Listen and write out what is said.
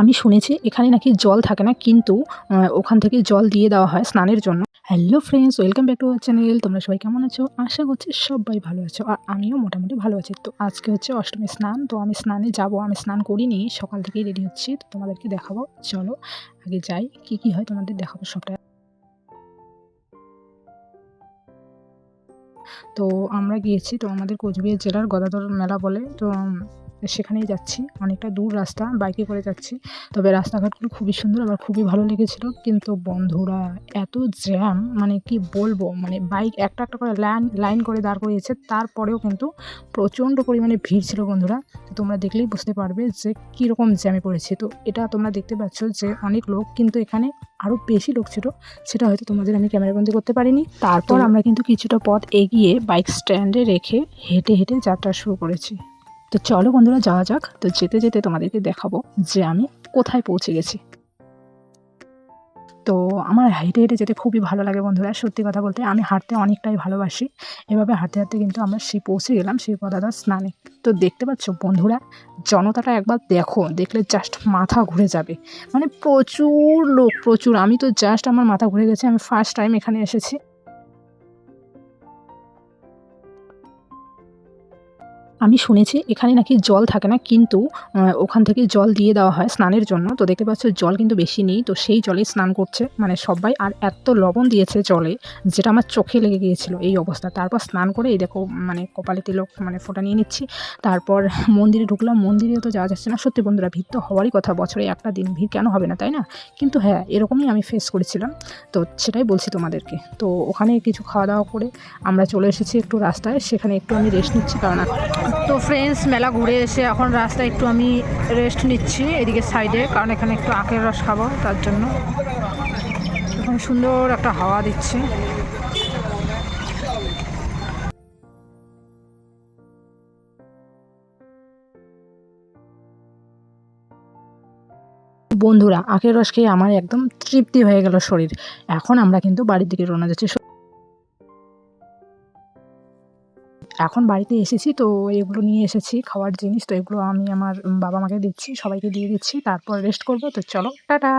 আমি শুনেছি এখানে নাকি জল থাকে না, কিন্তু ওখান থেকে জল দিয়ে দেওয়া হয় স্নানের জন্য। Hello friends, welcome back to our channel. তোমরা সবাই কেমন আছো? আশা করছি সবাই ভালো আছো, আর আমিও মোটামুটি ভালো আছি। তো আজকে হচ্ছে অষ্টমী স্নান, তো আমি স্নানে যাব। আমি স্নান করিনি, সকাল থেকেই রেডি হচ্ছি, তো তোমাদেরকে দেখাবো। চলো আগে যাই, কি কি হয় তোমাদের দেখাবো সবটা। তো আমরা গিয়েছি, তো আমাদের কোচবিহার জেলার গদাধর মেলা বলে, তো সেখানেই যাচ্ছি। অনেকটা দূর রাস্তা, বাইকে করে যাচ্ছি। তবে রাস্তাঘাটগুলো খুবই সুন্দর, আমার খুবই ভালো লেগেছিল। কিন্তু বন্ধুরা, এত জ্যাম, মানে কি বলবো, মানে বাইক একটা একটা করে লাইন লাইন করে দাঁড় করিয়েছে, তারপরেও কিন্তু প্রচণ্ড পরিমাণে ভিড় ছিল বন্ধুরা। তো তোমরা দেখলেই বুঝতে পারবে যে কীরকম জ্যামে পড়েছে। তো এটা তোমরা দেখতে পাচ্ছ যে অনেক লোক, কিন্তু এখানে আরও বেশি লোক ছিল, সেটা হয়তো তোমাদের আমি ক্যামেরাবন্দি করতে পারিনি। তারপর আমরা কিন্তু কিছুটা পথ এগিয়ে বাইক স্ট্যান্ডে রেখে হেঁটে হেঁটে যাত্রা শুরু করেছি। তো চলো বন্ধুরা, যাওয়া যাক। তো যেতে যেতে তোমাদেরকে দেখাবো যে আমি কোথায় পৌঁছে গেছি। তো আমার হেঁটে হেঁটে যেতে খুবই ভালো লাগে বন্ধুরা। সত্যি কথা বলতে আমি হাঁটতে অনেকটাই ভালোবাসি। এভাবে হাঁটতে হাঁটতে কিন্তু আমরা পৌঁছে গেলাম সেই গদাধর স্নানে। তো দেখতে পাচ্ছ বন্ধুরা, জনতাটা একবার দেখো, দেখলে জাস্ট মাথা ঘুরে যাবে। মানে প্রচুর লোক, প্রচুর। আমি তো জাস্ট আমার মাথা ঘুরে গেছে। আমি ফার্স্ট টাইম এখানে এসেছি। আমি শুনেছি এখানে নাকি জল থাকে না, কিন্তু ওখান থেকে জল দিয়ে দেওয়া হয় স্নানের জন্য। তো দেখতে পাচ্ছ জল কিন্তু বেশি নেই, তো সেই জলেই স্নান করছে মানে সবাই। আর এত লবণ দিয়েছে জলে, যেটা আমার চোখে লেগে গিয়েছিল এই অবস্থা। তারপর স্নান করে এই দেখো, মানে কপালে তিলক, মানে ফোঁটা নিয়ে নিচ্ছি। তারপর মন্দিরে ঢুকলাম। মন্দিরেও তো যাওয়া যাচ্ছে না। সত্যি বন্ধুরা, ভিড় তো হওয়ারই কথা, বছরে একটা দিন ভিড় কেন হবে না, তাই না? কিন্তু হ্যাঁ, এরকমই আমি ফেস করেছিলাম। তো সেটাই বলছি তোমাদেরকে। তো ওখানে কিছু খাওয়া দাওয়া করে আমরা চলে এসেছি একটু রাস্তায়, সেখানে একটু আমি রেস্ট নিচ্ছি, কারণ তো ফ্রেন্ডস, মেলা ঘুরে এসে এখন রাস্তায় একটু আমি রেস্ট নিচ্ছি এদিকে সাইডে, কারণ এখানে একটু আখের রস খাবো, তার জন্য। এখানে সুন্দর একটা হাওয়া দিচ্ছে। বন্ধুরা, আখের রস খেয়ে আমার একদম তৃপ্তি হয়ে গেল শরীর। এখন আমরা কিন্তু বাড়ির দিকে রওনা যাচ্ছি। এখন বাড়িতে এসেছি, তো এগুলো নিয়ে এসেছি খাওয়ার জিনিস। তো এগুলো আমি আমার বাবা মাকে দিচ্ছি, সবাইকে দিয়ে দিচ্ছি, তারপর রেস্ট করবো। তো চলো, টাটা।